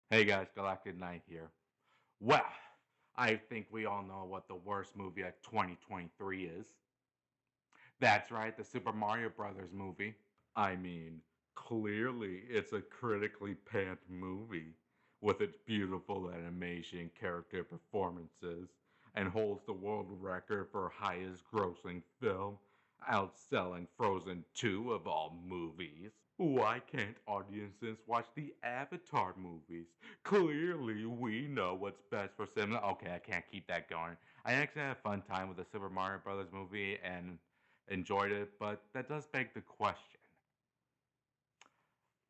Hey guys, Galactic Knight here. Well, I think we all know what the worst movie of 2023 is. That's right, the Super Mario Brothers movie. I mean, clearly it's a critically panned movie with its beautiful animation, character performances, and holds the world record for highest grossing film, outselling Frozen 2 of all movies. Why can't audiences watch the Avatar movies? Clearly, we know what's best for cinema. Okay, I can't keep that going. I actually had a fun time with the Super Mario Brothers movie and enjoyed it, but that does beg the question.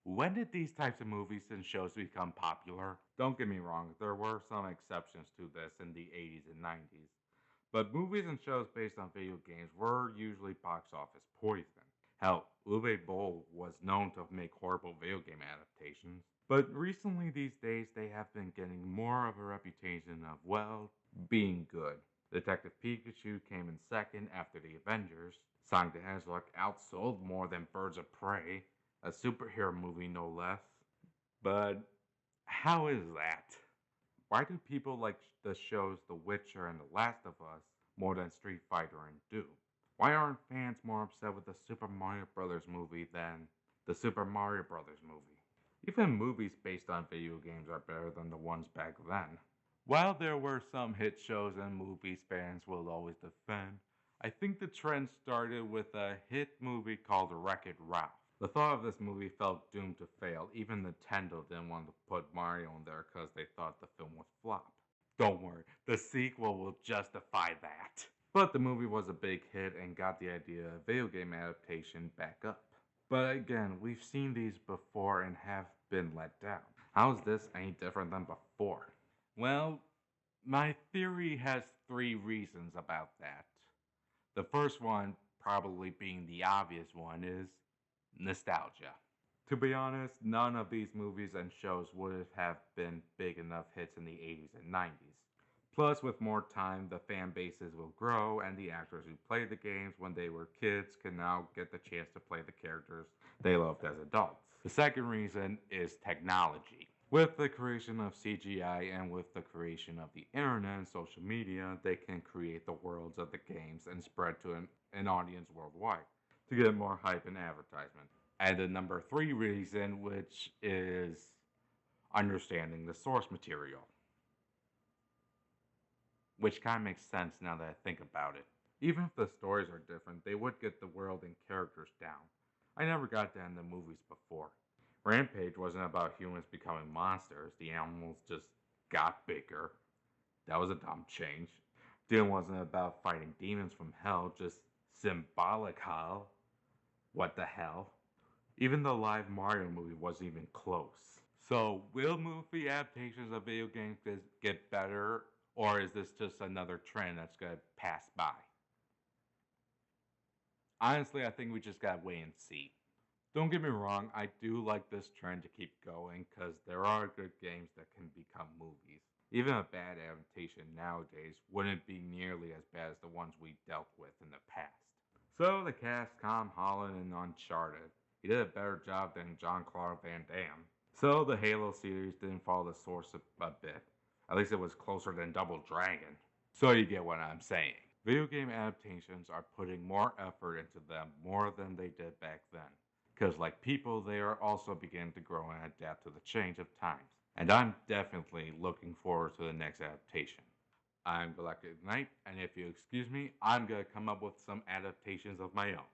When did these types of movies and shows become popular? Don't get me wrong, there were some exceptions to this in the 80s and 90s. But movies and shows based on video games were usually box office poison. Hell, Uwe Boll was known to make horrible video game adaptations. But recently these days they have been getting more of a reputation of, well, being good. Detective Pikachu came in second after the Avengers. Sonic the Hedgehog outsold more than Birds of Prey, a superhero movie no less. But how is that? Why do people like the shows The Witcher and The Last of Us more than Street Fighter and Doom? Why aren't fans more upset with the Super Mario Brothers movie than the Super Mario Brothers movie? Even movies based on video games are better than the ones back then. While there were some hit shows and movies fans will always defend, I think the trend started with a hit movie called Wreck-It Ralph. The thought of this movie felt doomed to fail. Even Nintendo didn't want to put Mario in there because they thought the film would flop. Don't worry, the sequel will justify that. But the movie was a big hit and got the idea of video game adaptation back up. But again, we've seen these before and have been let down. How is this any different than before? Well, my theory has three reasons about that. The first one, probably being the obvious one, is nostalgia. To be honest, none of these movies and shows would have been big enough hits in the 80s and 90s. Plus, with more time, the fan bases will grow, and the actors who played the games when they were kids can now get the chance to play the characters they loved as adults. The second reason is technology. With the creation of CGI and with the creation of the internet and social media, they can create the worlds of the games and spread to an audience worldwide to get more hype and advertisement. And the number three reason, which is understanding the source material, which kind of makes sense now that I think about it. Even if the stories are different, they would get the world and characters down. I never got that in the movies before. Rampage wasn't about humans becoming monsters, the animals just got bigger. That was a dumb change. Doom wasn't about fighting demons from hell, just symbolic hell. What the hell? Even the live Mario movie wasn't even close. So, will movie adaptations of video games get better, or is this just another trend that's going to pass by? Honestly, I think we just gotta wait and see. Don't get me wrong, I do like this trend to keep going because there are good games that can become movies. Even a bad adaptation nowadays wouldn't be nearly as bad as the ones we dealt with in the past. So the cast Tom Holland in Uncharted. He did a better job than Jean-Claude Van Damme. So the Halo series didn't follow the source a bit. At least it was closer than Double Dragon. So you get what I'm saying. Video game adaptations are putting more effort into them more than they did back then. Because, like people, they are also beginning to grow and adapt to the change of times. And I'm definitely looking forward to the next adaptation. I'm Galactic Knight, and if you excuse me, I'm going to come up with some adaptations of my own.